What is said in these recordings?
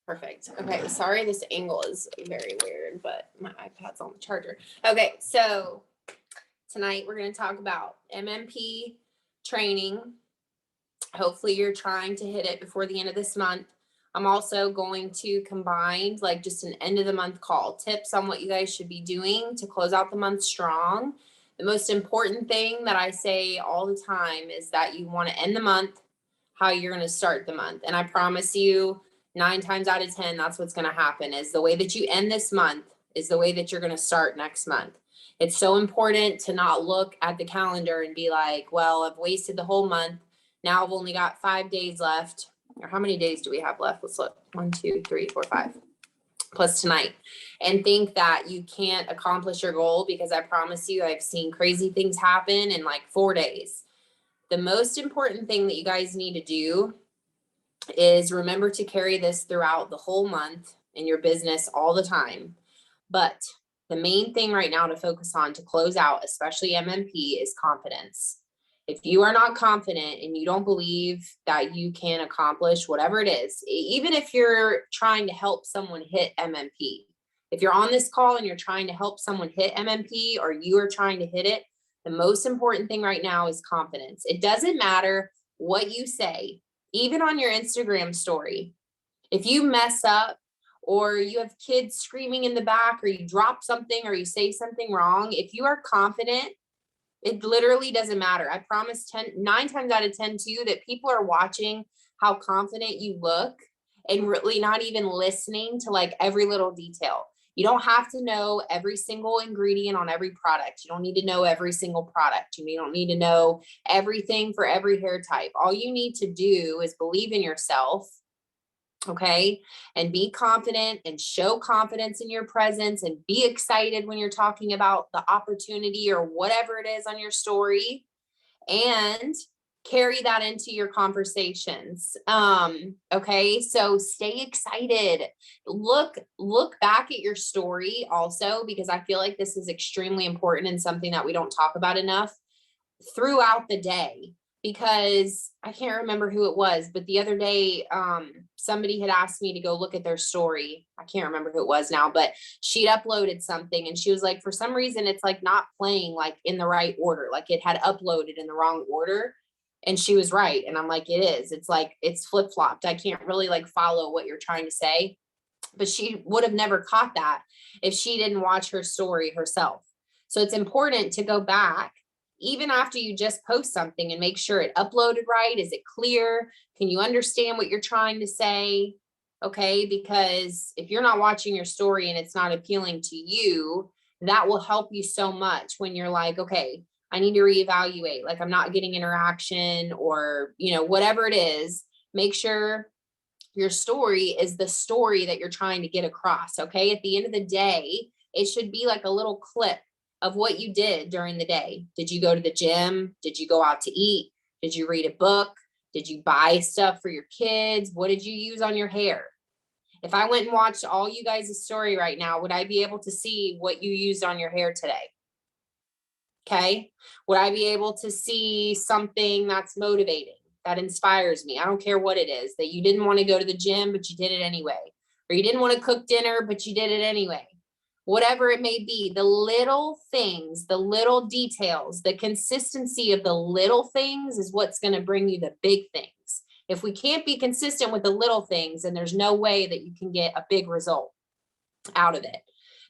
Perfect. Okay, sorry this angle is very weird, but my iPad's on the charger. Okay, so tonight we're going to talk about MMP training. Hopefully you're trying to hit it before the end of this month. I'm also going to combine like just an end of the month call, tips on what you guys should be doing to close out the month strong. The most important thing that I say all the time is that you want to end the month how you're going to start the month. And I promise you, 9 times out of 10, that's what's going to happen. Is the way that you end this month is the way that you're going to start next month. It's so important to not look at the calendar and be like, well, I've wasted the whole month. Now I've only got 5 days left. Or how many days do we have left? Let's look. 1, 2, 3, 4, 5. Plus tonight. And think that you can't accomplish your goal, because I promise you, I've seen crazy things happen in like 4 days. The most important thing that you guys need to do is remember to carry this throughout the whole month in your business all the time. But the main thing right now to focus on to close out, especially MMP, is confidence. If you are not confident and you don't believe that you can accomplish whatever it is, even if you're trying to help someone hit MMP, if you're on this call and you're trying to help someone hit MMP, or you are trying to hit it, the most important thing right now is confidence. It doesn't matter what you say. Even on your Instagram story, if you mess up or you have kids screaming in the back, or you drop something or you say something wrong, if you are confident, it literally doesn't matter. I promise 9 times out of 10 too, that people are watching how confident you look and really not even listening to like every little detail. You don't have to know every single ingredient on every product. You don't need to know every single product. You don't need to know everything for every hair type. All you need to do is believe in yourself, okay? And be confident and show confidence in your presence, and be excited when you're talking about the opportunity or whatever it is on your story, and carry that into your conversations. Okay. So stay excited. Look back at your story also, because I feel like this is extremely important and something that we don't talk about enough throughout the day. Because I can't remember who it was, but the other day, somebody had asked me to go look at their story. I can't remember who it was now, but she'd uploaded something and she was like, for some reason, it's like not playing like in the right order. Like it had uploaded in the wrong order. And she was right. And I'm like, it is. It's like, it's flip-flopped. I can't really like follow what you're trying to say. But she would have never caught that if she didn't watch her story herself. So it's important to go back even after you just post something and make sure it uploaded right. Is it clear? Can you understand what you're trying to say? Okay, because if you're not watching your story and it's not appealing to you, that will help you so much when you're like, okay, I need to reevaluate. Like I'm not getting interaction, or, whatever it is. Make sure your story is the story that you're trying to get across. Okay. At the end of the day, it should be like a little clip of what you did during the day. Did you go to the gym? Did you go out to eat? Did you read a book? Did you buy stuff for your kids? What did you use on your hair? If I went and watched all you guys' story right now, would I be able to see what you used on your hair today? Okay. Would I be able to see something that's motivating, that inspires me? I don't care what it is, that you didn't want to go to the gym, but you did it anyway. Or you didn't want to cook dinner, but you did it anyway. Whatever it may be, the little things, the little details, the consistency of the little things is what's going to bring you the big things. If we can't be consistent with the little things, then there's no way that you can get a big result out of it.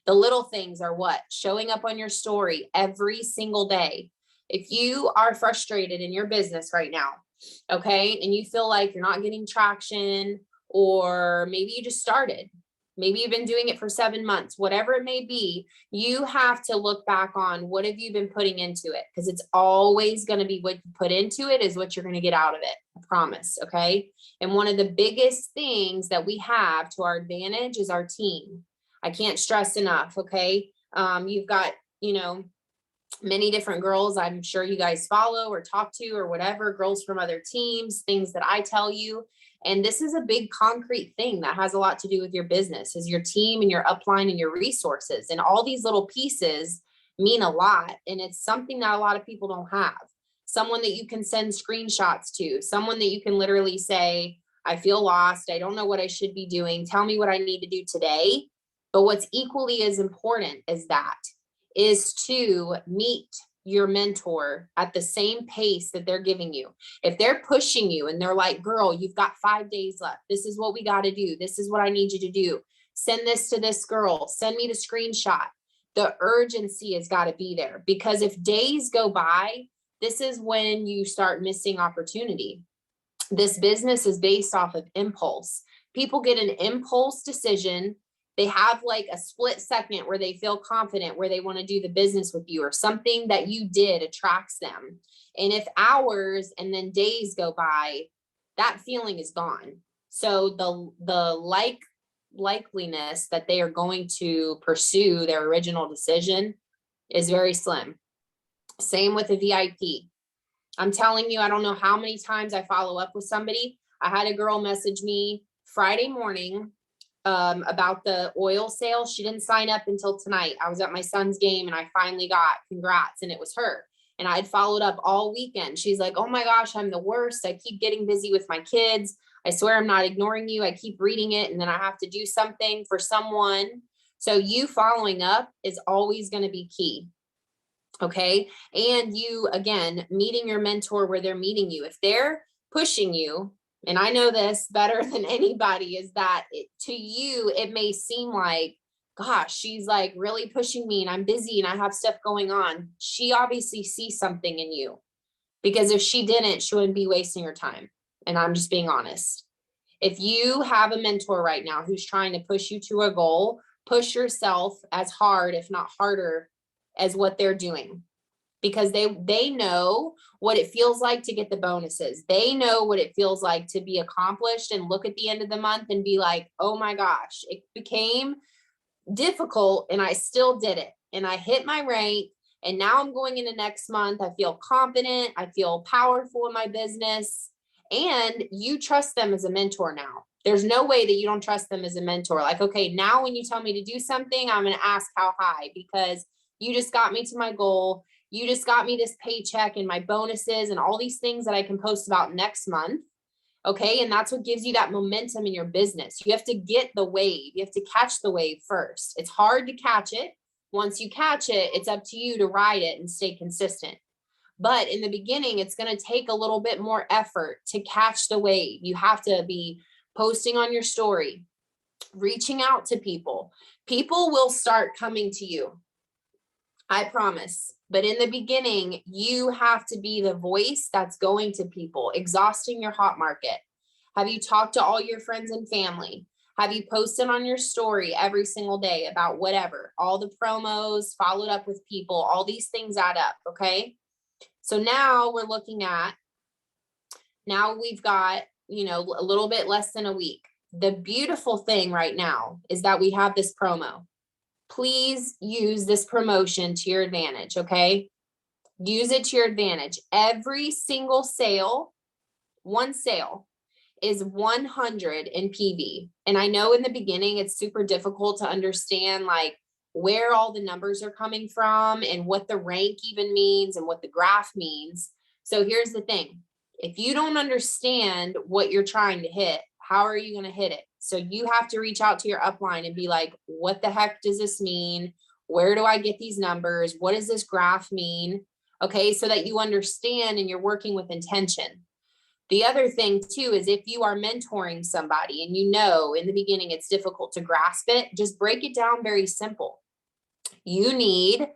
The little things are what? Showing up on your story every single day. If you are frustrated in your business right now, okay, and you feel like you're not getting traction, or maybe you just started, maybe you've been doing it for 7 months, whatever it may be, you have to look back on what have you been putting into it, because it's always going to be what you put into it is what you're going to get out of it. I promise. Okay. And one of the biggest things that we have to our advantage is our team. I can't stress enough. Okay. You've got, many different girls I'm sure you guys follow or talk to or whatever, girls from other teams, things that I tell you. And this is a big concrete thing that has a lot to do with your business, is your team and your upline and your resources. And all these little pieces mean a lot. And it's something that a lot of people don't have. Someone that you can send screenshots to, someone that you can literally say, I feel lost. I don't know what I should be doing. Tell me what I need to do today. But what's equally as important as that is to meet your mentor at the same pace that they're giving you. If they're pushing you and they're like, girl, you've got 5 days left. This is what we got to do. This is what I need you to do. Send this to this girl. Send me the screenshot. The urgency has got to be there, because if days go by, this is when you start missing opportunity. This business is based off of impulse. People get an impulse decision. They have like a split second where they feel confident, where they want to do the business with you, or something that you did attracts them. And if hours and then days go by, that feeling is gone. So the likeliness that they are going to pursue their original decision is very slim. Same with a VIP. I'm telling you, I don't know how many times I follow up with somebody. I had a girl message me Friday morning about the oil sale. She didn't sign up until tonight. I was at my son's game and I finally got congrats, and it was her. And I had followed up all weekend. She's like, oh my gosh, I'm the worst. I keep getting busy with my kids. I swear I'm not ignoring you. I keep reading it and then I have to do something for someone. So you following up is always going to be key. Okay. And you, again, meeting your mentor where they're meeting you. If they're pushing you, and I know this better than anybody, is that to you, it may seem like, gosh, she's like really pushing me and I'm busy and I have stuff going on. She obviously sees something in you, because if she didn't, she wouldn't be wasting her time. And I'm just being honest. If you have a mentor right now who's trying to push you to a goal, push yourself as hard, if not harder, as what they're doing, because they know what it feels like to get the bonuses. They know what it feels like to be accomplished and look at the end of the month and be like, oh my gosh, it became difficult and I still did it. And I hit my rank. And now I'm going into next month. I feel confident. I feel powerful in my business. And you trust them as a mentor now. There's no way that you don't trust them as a mentor. Like, okay, now when you tell me to do something, I'm going to ask how high, because you just got me to my goal. You just got me this paycheck and my bonuses and all these things that I can post about next month. Okay. And that's what gives you that momentum in your business. You have to get the wave. You have to catch the wave first. It's hard to catch it. Once you catch it, it's up to you to ride it and stay consistent. But in the beginning, it's going to take a little bit more effort to catch the wave. You have to be posting on your story, reaching out to people. People will start coming to you. I promise. But in the beginning, you have to be the voice that's going to people, exhausting your hot market. Have you talked to all your friends and family? Have you posted on your story every single day about whatever, all the promos, followed up with people, all these things add up, okay? So now we're looking at, now we've got, a little bit less than a week. The beautiful thing right now is that we have this promo. Please use this promotion to your advantage, okay? Use it to your advantage. Every single sale, one sale, is 100 in PV. And I know in the beginning, it's super difficult to understand like where all the numbers are coming from and what the rank even means and what the graph means. So here's the thing. If you don't understand what you're trying to hit, how are you going to hit it? So you have to reach out to your upline and be like, what the heck does this mean? Where do I get these numbers? What does this graph mean? Okay, so that you understand and you're working with intention. The other thing too is if you are mentoring somebody and in the beginning it's difficult to grasp it, just break it down very simple. You need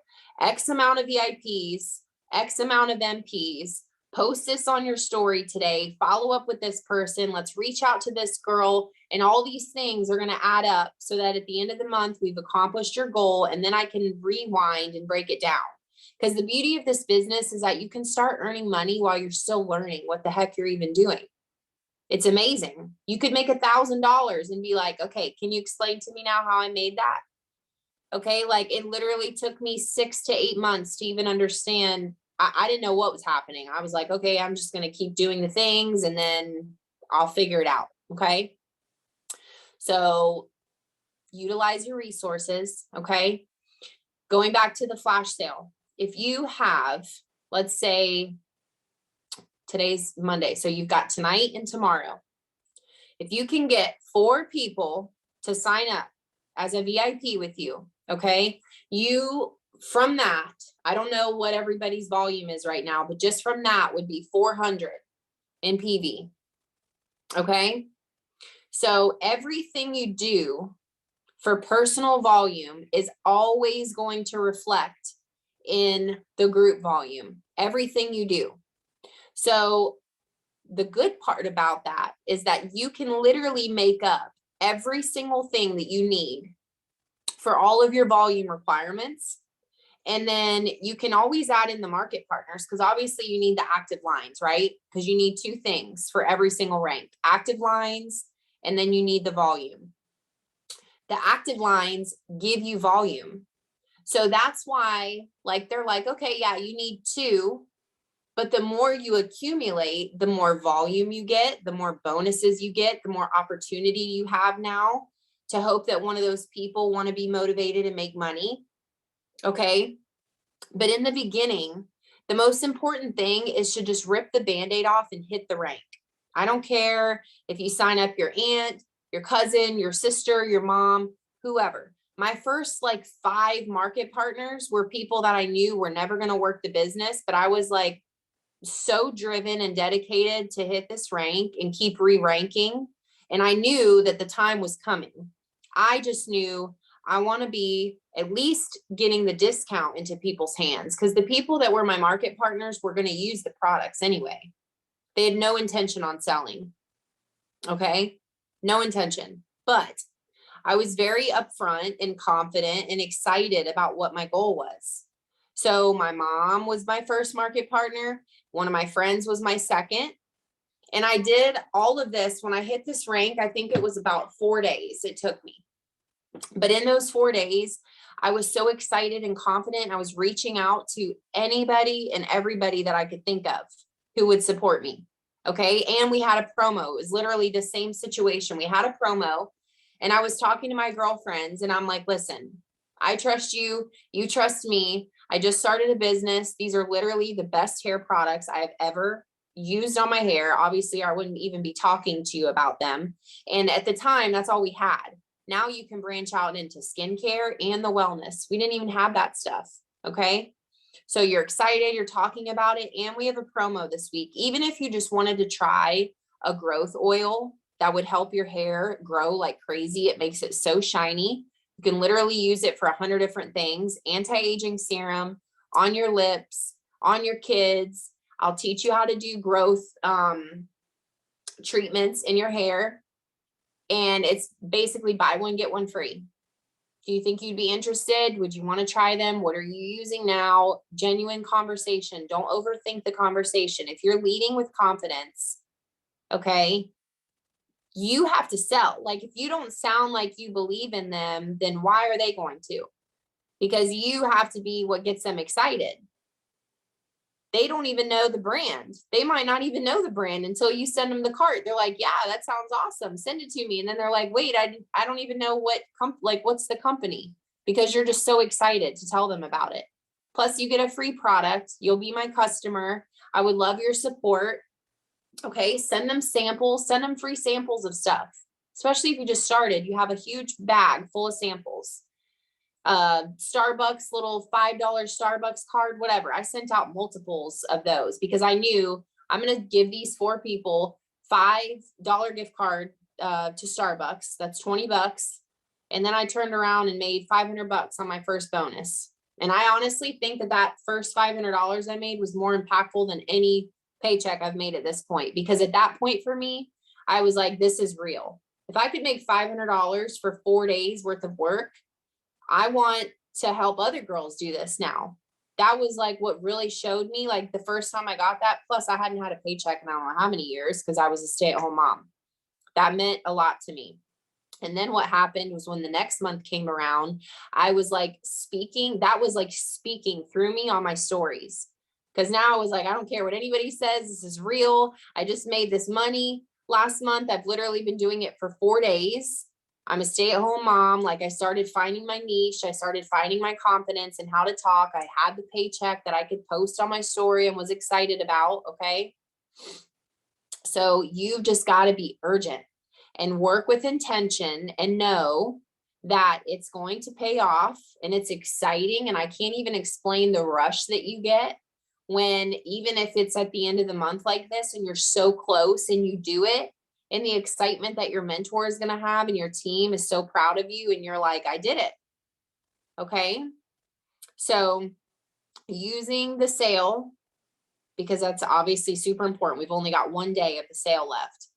X amount of VIPs, X amount of MPs. Post this on your story today, follow up with this person, let's reach out to this girl, and all these things are going to add up so that at the end of the month, we've accomplished your goal, and then I can rewind and break it down. Because the beauty of this business is that you can start earning money while you're still learning what the heck you're even doing. It's amazing. You could make $1,000 and be like, okay, can you explain to me now how I made that? Okay, like it literally took me 6 to 8 months to even understand. I didn't know what was happening. I was like, okay, I'm just going to keep doing the things and then I'll figure it out. Okay. So utilize your resources. Okay. Going back to the flash sale. If you have, let's say today's Monday. So you've got tonight and tomorrow. If you can get 4 people to sign up as a VIP with you, okay, from that, I don't know what everybody's volume is right now, but just from that would be 400 in PV. Okay. So everything you do for personal volume is always going to reflect in the group volume, everything you do. So the good part about that is that you can literally make up every single thing that you need for all of your volume requirements. And then you can always add in the market partners, because obviously you need the active lines, right? Because you need 2 things for every single rank, active lines, and then you need the volume. The active lines give you volume. So that's why, like, they're like, okay, yeah, you need 2, but the more you accumulate, the more volume you get, the more bonuses you get, the more opportunity you have now to hope that one of those people want to be motivated and make money. Okay. But in the beginning, the most important thing is to just rip the Band-Aid off and hit the rank. I don't care if you sign up your aunt, your cousin, your sister, your mom, whoever. My first 5 market partners were people that I knew were never going to work the business, but I was like so driven and dedicated to hit this rank and keep re-ranking. And I knew that the time was coming. I just knew I want to be at least getting the discount into people's hands, because the people that were my market partners were going to use the products anyway. They had no intention on selling. Okay. No intention, but I was very upfront and confident and excited about what my goal was. So my mom was my first market partner. One of my friends was my second. And I did all of this when I hit this rank. I think it was about 4 days it took me. But in those 4 days, I was so excited and confident. I was reaching out to anybody and everybody that I could think of who would support me. Okay. And we had a promo. It was literally the same situation. We had a promo, and I was talking to my girlfriends, and I'm like, listen, I trust you. You trust me. I just started a business. These are literally the best hair products I have ever used on my hair. Obviously, I wouldn't even be talking to you about them. And at the time, that's all we had. Now you can branch out into skincare and the wellness. We didn't even have that stuff. Okay. So you're excited, you're talking about it. And we have a promo this week. Even if you just wanted to try a growth oil that would help your hair grow like crazy, it makes it so shiny. You can literally use it for 100 different things. Anti-aging serum on your lips, on your kids. I'll teach you how to do growth treatments in your hair. And it's basically buy one, get one free. Do you think you'd be interested? Would you want to try them? What are you using now? Genuine conversation. Don't overthink the conversation. If you're leading with confidence, okay, you have to sell. Like, if you don't sound like you believe in them, then why are they going to? Because you have to be what gets them excited. They don't even know the brand. They might not even know the brand until you send them the cart. They're like, yeah, that sounds awesome. Send it to me. And then they're like, wait, I don't even know what's the company, because you're just so excited to tell them about it. Plus you get a free product. You'll be my customer. I would love your support. Okay. Send them samples, send them free samples of stuff, especially if you just started. You have a huge bag full of samples. Starbucks, little $5 Starbucks card, whatever. I sent out multiples of those because I knew I'm going to give these 4 people $5 gift card to Starbucks. That's $20. And then I turned around and made $500 on my first bonus. And I honestly think that first $500 I made was more impactful than any paycheck I've made at this point, because at that point for me, I was like, this is real. If I could make $500 for 4 days worth of work, I want to help other girls do this now. That was like what really showed me, like the first time I got that. Plus I hadn't had a paycheck in I don't know how many years, because I was a stay-at-home mom. That meant a lot to me. And then what happened was, when the next month came around, I was like speaking through me on my stories. Because now I was like, I don't care what anybody says. This is real. I just made this money last month. I've literally been doing it for 4 days. I'm a stay-at-home mom. Like, I started finding my niche. I started finding my confidence and how to talk. I had the paycheck that I could post on my story and was excited about. Okay. So you've just got to be urgent. and work with intention and know that it's going to pay off and it's exciting. And I can't even explain the rush that you get when, even if it's at the end of the month like this and you're so close and you do it, and the excitement that your mentor is going to have and your team is so proud of you and you're like, I did it. Okay. So using the sale, because that's obviously super important. We've only got one day of the sale left,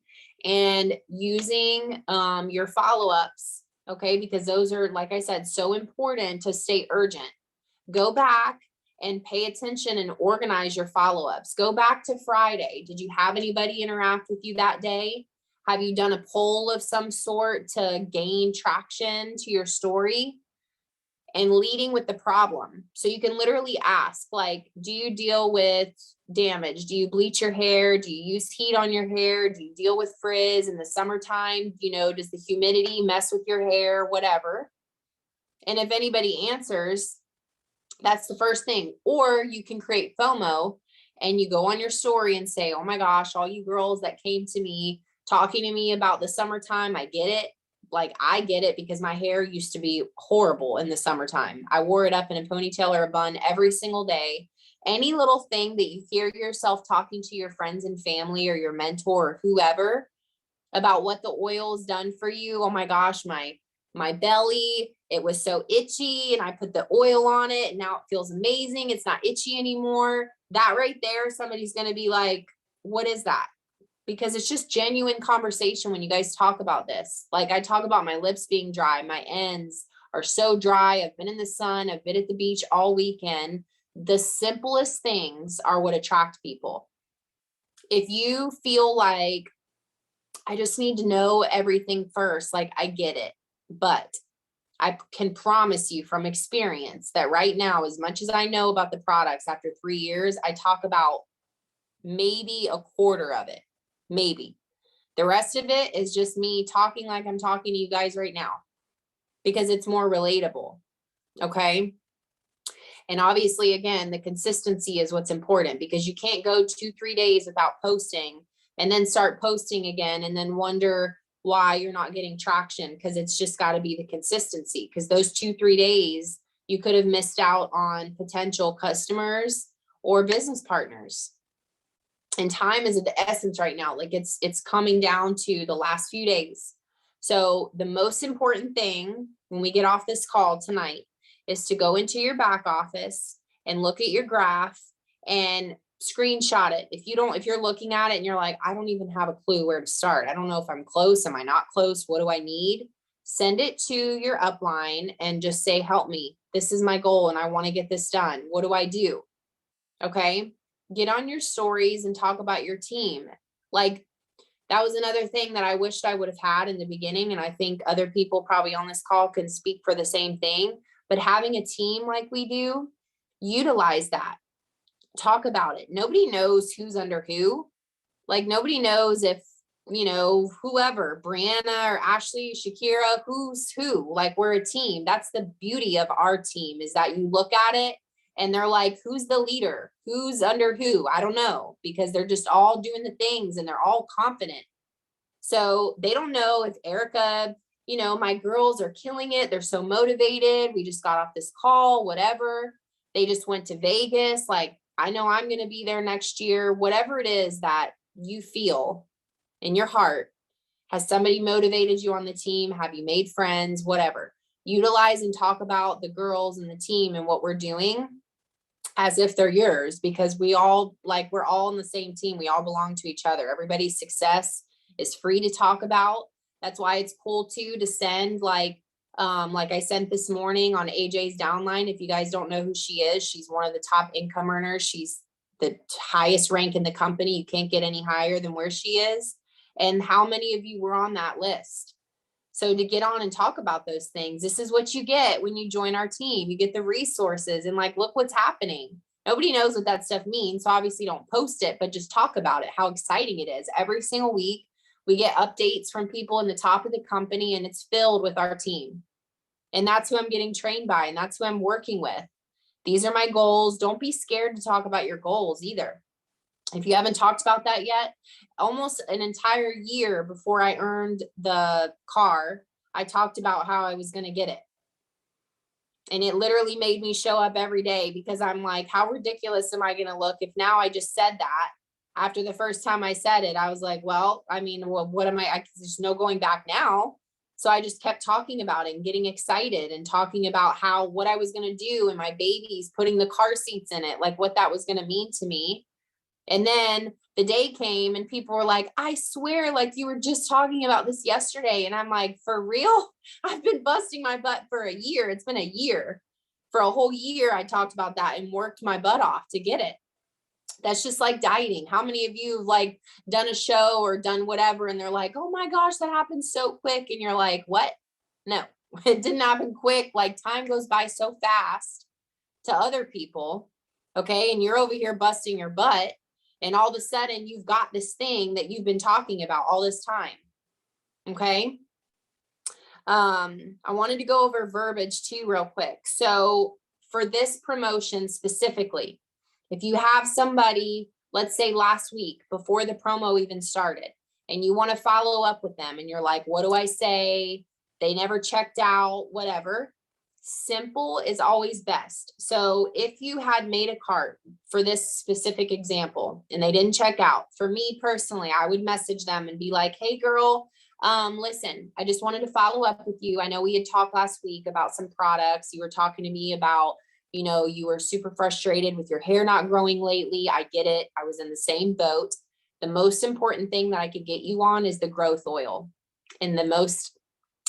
and using your follow-ups. Okay. Because those are, like I said, so important to stay urgent. Go back and pay attention and organize your follow-ups. Go back to Friday. Did you have anybody interact with you that day? Have you done a poll of some sort to gain traction to your story? And leading with the problem. So you can literally ask, like, do you deal with damage? Do you bleach your hair? Do you use heat on your hair? Do you deal with frizz in the summertime? You know, does the humidity mess with your hair? Whatever. And if anybody answers, that's the first thing. Or you can create FOMO and you go on your story and say, oh my gosh, all you girls that came to me talking to me about the summertime, I get it. Like, I get it, because my hair used to be horrible in the summertime. I wore it up in a ponytail or a bun every single day. Any little thing that you hear yourself talking to your friends and family or your mentor or whoever about what the oil's done for you. Oh my gosh, my belly, it was so itchy and I put the oil on it and now it feels amazing. It's not itchy anymore. That right there, somebody's going to be like, what is that? Because it's just genuine conversation when you guys talk about this. Like, I talk about my lips being dry. My ends are so dry. I've been in the sun. I've been at the beach all weekend. The simplest things are what attract people. If you feel like, I just need to know everything first, like, I get it. But I can promise you from experience that right now, as much as I know about the products after 3 years, I talk about maybe a quarter of it. Maybe. The rest of it is just me talking like I'm talking to you guys right now, because it's more relatable. Okay. And obviously, again, the consistency is what's important, because you can't go 2-3 days without posting and then start posting again and then wonder why you're not getting traction, because it's just got to be the consistency. Because those 2-3 days, you could have missed out on potential customers or business partners. And time is of the essence right now. Like, it's coming down to the last few days. So the most important thing when we get off this call tonight is to go into your back office and look at your graph and screenshot it. If you're looking at it and you're like, I don't even have a clue where to start. I don't know if I'm close. Am I not close? What do I need? Send it to your upline and just say, help me. This is my goal and I want to get this done. What do I do? Okay. Get on your stories and talk about your team. Like, that was another thing that I wished I would have had in the beginning. And I think other people probably on this call can speak for the same thing. But having a team like we do, utilize that. Talk about it. Nobody knows who's under who. Like, nobody knows if, whoever, Brianna or Ashley, Shakira, who's who. Like, we're a team. That's the beauty of our team, is that you look at it and they're like, who's the leader? Who's under who? I don't know, because they're just all doing the things and they're all confident. So they don't know if Erica, my girls are killing it. They're so motivated. We just got off this call, whatever. They just went to Vegas. Like, I know I'm going to be there next year. Whatever it is that you feel in your heart, has somebody motivated you on the team? Have you made friends? Whatever. Utilize and talk about the girls and the team and what we're doing as if they're yours, because we're all on the same team. We all belong to each other. Everybody's success is free to talk about. That's why it's cool too to send like I sent this morning on AJ's downline. If you guys don't know who she is, she's one of the top income earners. She's the highest rank in the company. You can't get any higher than where she is. And how many of you were on that list? So to get on and talk about those things, this is what you get when you join our team. You get the resources and like, look what's happening. Nobody knows what that stuff means. So obviously don't post it, but just talk about it, how exciting it is. Every single week, we get updates from people in the top of the company, and it's filled with our team. And that's who I'm getting trained by. And that's who I'm working with. These are my goals. Don't be scared to talk about your goals either. If you haven't talked about that yet, almost an entire year before I earned the car, I talked about how I was going to get it. And it literally made me show up every day, because I'm like, how ridiculous am I going to look if now I just said that? After the first time I said it, I was like, well, I mean, what am there's no going back now. So I just kept talking about it and getting excited and talking about what I was going to do, and my babies, putting the car seats in it, like what that was going to mean to me. And then the day came and people were like, I swear, like you were just talking about this yesterday. And I'm like, for real? I've been busting my butt for a year. It's been a year. For a whole year, I talked about that and worked my butt off to get it. That's just like dieting. How many of you have like done a show or done whatever, and they're like, oh my gosh, that happened so quick. And you're like, what? No, it didn't happen quick. Like time goes by so fast to other people. Okay. And you're over here busting your butt. And all of a sudden you've got this thing that you've been talking about all this time. Okay. I wanted to go over verbiage too, real quick. So for this promotion specifically, if you have somebody, let's say last week before the promo even started, and you want to follow up with them and you're like, what do I say? They never checked out, whatever. Simple is always best. So if you had made a cart for this specific example and they didn't check out, for me personally, I would message them and be like, hey girl, listen, I just wanted to follow up with you. I know we had talked last week about some products. You were talking to me about, you were super frustrated with your hair not growing lately. I get it. I was in the same boat. The most important thing that I could get you on is the growth oil. And the most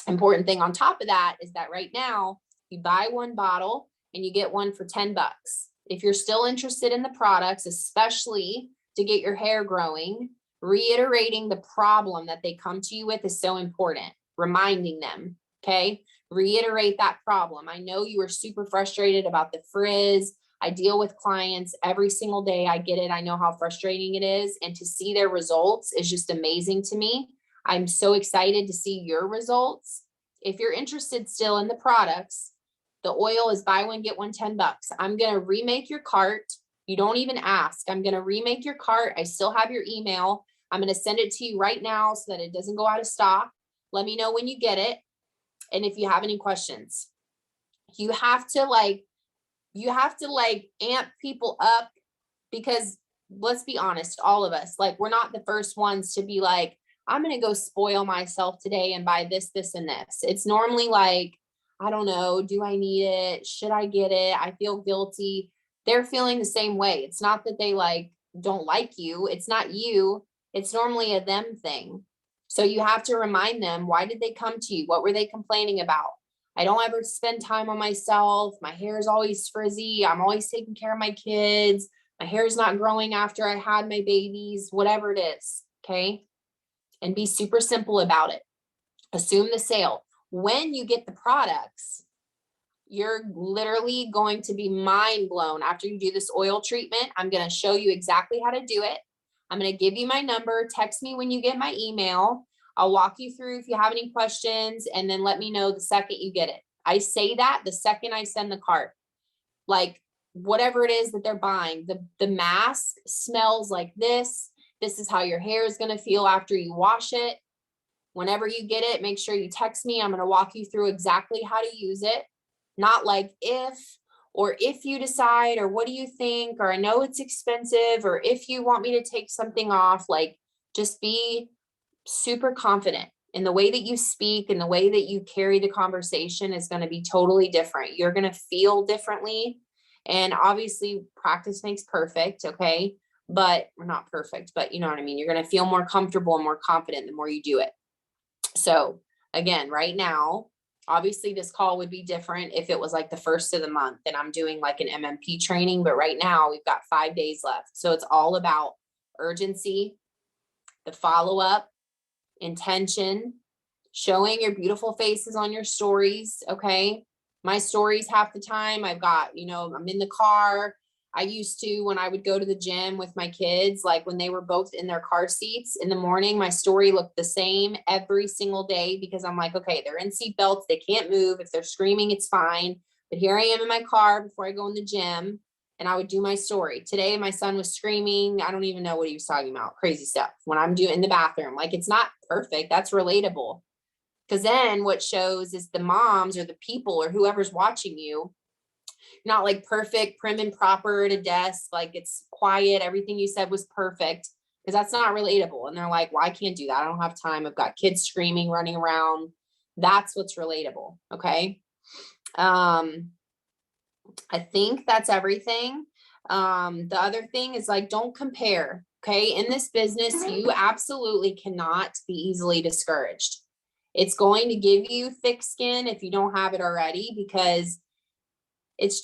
important thing on top of that is that right now, you buy one bottle and you get one for $10. If you're still interested in the products, especially to get your hair growing, reiterating the problem that they come to you with is so important. Reminding them, okay? Reiterate that problem. I know you are super frustrated about the frizz. I deal with clients every single day. I get it. I know how frustrating it is. And to see their results is just amazing to me. I'm so excited to see your results. If you're interested still in the products, the oil is buy one, get one, $10. I'm going to remake your cart. You don't even ask. I'm going to remake your cart. I still have your email. I'm going to send it to you right now so that it doesn't go out of stock. Let me know when you get it. And if you have any questions, you have to amp people up, because let's be honest, all of us, like, we're not the first ones to be like, I'm going to go spoil myself today and buy this, this, and this. It's normally like, I don't know, do I need it? Should I get it? I feel guilty. They're feeling the same way. It's not that they don't like you. It's not you. It's normally a them thing. So you have to remind them, why did they come to you? What were they complaining about? I don't ever spend time on myself. My hair is always frizzy. I'm always taking care of my kids. My hair is not growing after I had my babies, whatever it is. Okay. And be super simple about it. Assume the sale. When you get the products, you're literally going to be mind blown after you do this oil treatment. I'm going to show you exactly how to do it. I'm going to give you my number. Text me when you get my email. I'll walk you through if you have any questions, and then let me know the second you get it. I say that the second I send the cart. Like, whatever it is that they're buying, the mask smells like this. This is how your hair is going to feel after you wash it. Whenever you get it, make sure you text me. I'm going to walk you through exactly how to use it. Not like if you decide, or what do you think, or I know it's expensive, or if you want me to take something off. Like, just be super confident in the way that you speak, and the way that you carry the conversation is going to be totally different. You're going to feel differently. And obviously practice makes perfect. Okay. But we're not perfect, but you know what I mean? You're going to feel more comfortable and more confident the more you do it. So again, right now, obviously this call would be different if it was like the first of the month and I'm doing like an MMP training, but right now we've got 5 days left. So it's all about urgency, the follow-up, intention, showing your beautiful faces on your stories. Okay. My stories, half the time I've got, I'm in the car. I used to, when I would go to the gym with my kids, like when they were both in their car seats in the morning, my story looked the same every single day, because I'm like, okay, they're in seat belts. They can't move. If they're screaming, it's fine. But here I am in my car before I go in the gym. and I would do my story. Today, my son was screaming. I don't even know what he was talking about. Crazy stuff when I'm doing in the bathroom. Like, it's not perfect. That's relatable. Because then what shows is the moms or the people or whoever's watching you, not like perfect, prim and proper at a desk. Like, it's quiet. Everything you said was perfect, because that's not relatable. And they're like, well, I can't do that. I don't have time. I've got kids screaming, running around. That's what's relatable. Okay. I think that's everything. The other thing is, like, don't compare. Okay. In this business, you absolutely cannot be easily discouraged. It's going to give you thick skin if you don't have it already, because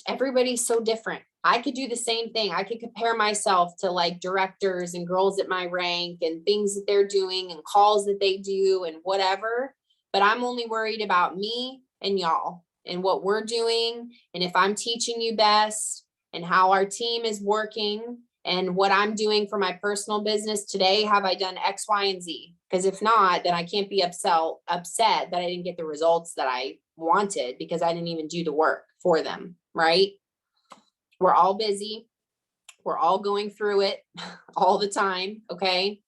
everybody's so different. I could do the same thing. I could compare myself to like directors and girls at my rank and things that they're doing and calls that they do and whatever. But I'm only worried about me and y'all and what we're doing. And if I'm teaching you best and how our team is working and what I'm doing for my personal business today, have I done X, Y, and Z? Because if not, then I can't be upset that I didn't get the results that I wanted because I didn't even do the work for them, right? We're all busy. We're all going through it all the time. Okay.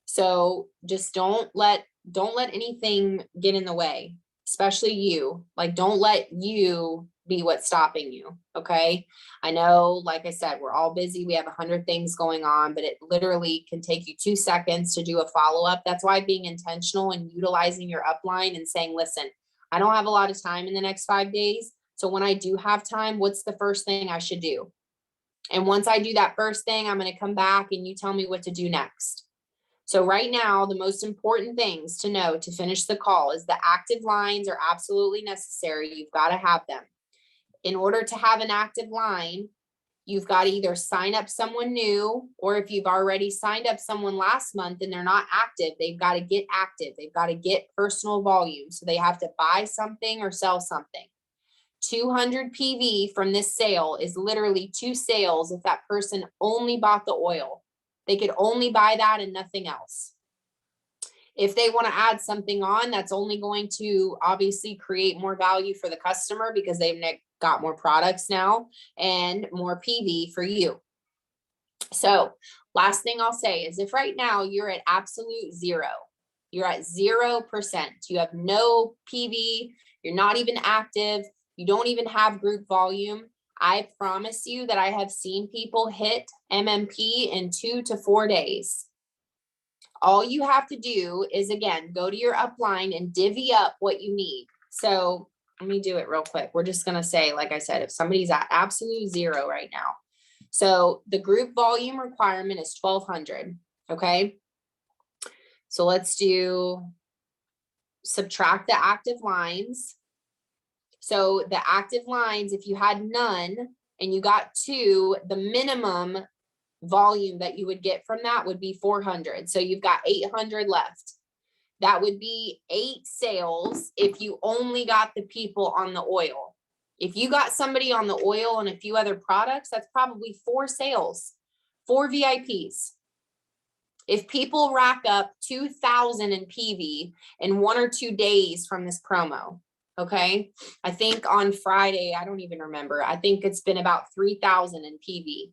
So just don't let anything get in the way, especially you. Like, don't let you be what's stopping you. Okay. I know, like I said, we're all busy. We have 100 things going on, but it literally can take you 2 seconds to do a follow-up. That's why being intentional and utilizing your upline and saying, listen, I don't have a lot of time in the next 5 days. So when I do have time, what's the first thing I should do? And once I do that first thing, I'm going to come back and you tell me what to do next. So right now, the most important things to know to finish the call is the active lines are absolutely necessary. You've got to have them. In order to have an active line, you've got to either sign up someone new, or if you've already signed up someone last month and they're not active, they've got to get active. They've got to get personal volume. So they have to buy something or sell something. 200 PV from this sale is literally 2 sales if that person only bought the oil. They could only buy that and nothing else. If they want to add something on, that's only going to obviously create more value for the customer because they've got more products now and more PV for you. So last thing I'll say is, if right now you're at absolute zero, you're at 0%, you have no PV, you're not even active, you don't even have group volume, I promise you that I have seen people hit MMP in 2 to 4 days. All you have to do is, again, go to your upline and divvy up what you need. So let me do it real quick. We're just going to say, like I said, if somebody's at absolute zero right now. So the group volume requirement is 1,200. Okay. So let's subtract the active lines. So the active lines, if you had none and you got 2, the minimum volume that you would get from that would be 400. So you've got 800 left. That would be 8 sales if you only got the people on the oil. If you got somebody on the oil and a few other products, that's probably 4 sales, 4 VIPs. If people rack up 2,000 in PV in 1 or 2 days from this promo, okay? I think on Friday, I don't even remember. I think it's been about 3,000 in PV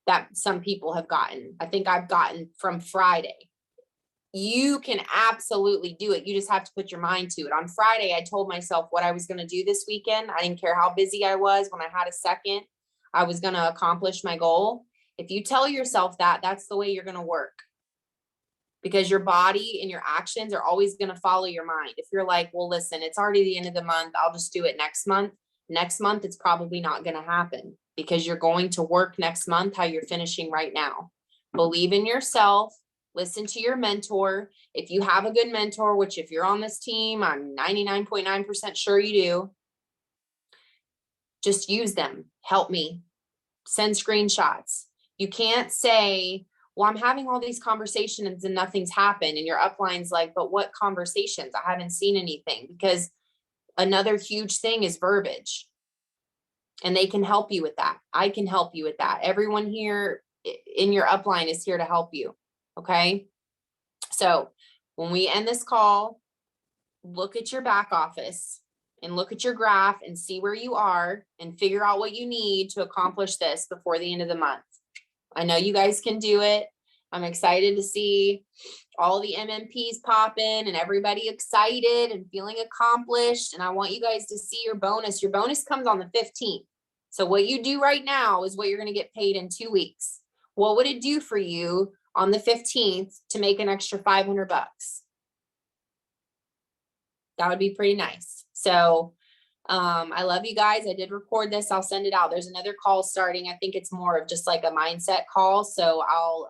that some people have gotten. I think I've gotten from Friday. You can absolutely do it. You just have to put your mind to it. On Friday, I told myself what I was going to do this weekend. I didn't care how busy I was. When I had a second, I was going to accomplish my goal. If you tell yourself that, that's the way you're going to work, because your body and your actions are always going to follow your mind. If you're like, well, listen, it's already the end of the month, I'll just do it next month. Next month, it's probably not going to happen, because you're going to work next month how you're finishing right now. Believe in yourself. Listen to your mentor. If you have a good mentor, which if you're on this team, I'm 99.9% sure you do, just use them. Help me. Send screenshots. You can't say, well, I'm having all these conversations and nothing's happened. And your upline's like, but what conversations? I haven't seen anything. Because another huge thing is verbiage. And they can help you with that. I can help you with that. Everyone here in your upline is here to help you. Okay. So when we end this call, look at your back office and look at your graph and see where you are and figure out what you need to accomplish this before the end of the month. I know you guys can do it. I'm excited to see all the MMPs pop in and everybody excited and feeling accomplished. And I want you guys to see your bonus. Your bonus comes on the 15th. So what you do right now is what you're going to get paid in 2 weeks. What would it do for you on the 15th to make an extra 500 bucks? That would be pretty nice. So I love you guys. I did record this. I'll send it out. There's another call starting. I think it's more of just like a mindset call. So I'll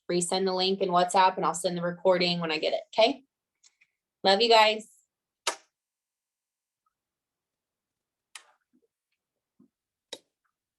resend the link in WhatsApp and I'll send the recording when I get it. Okay. Love you guys.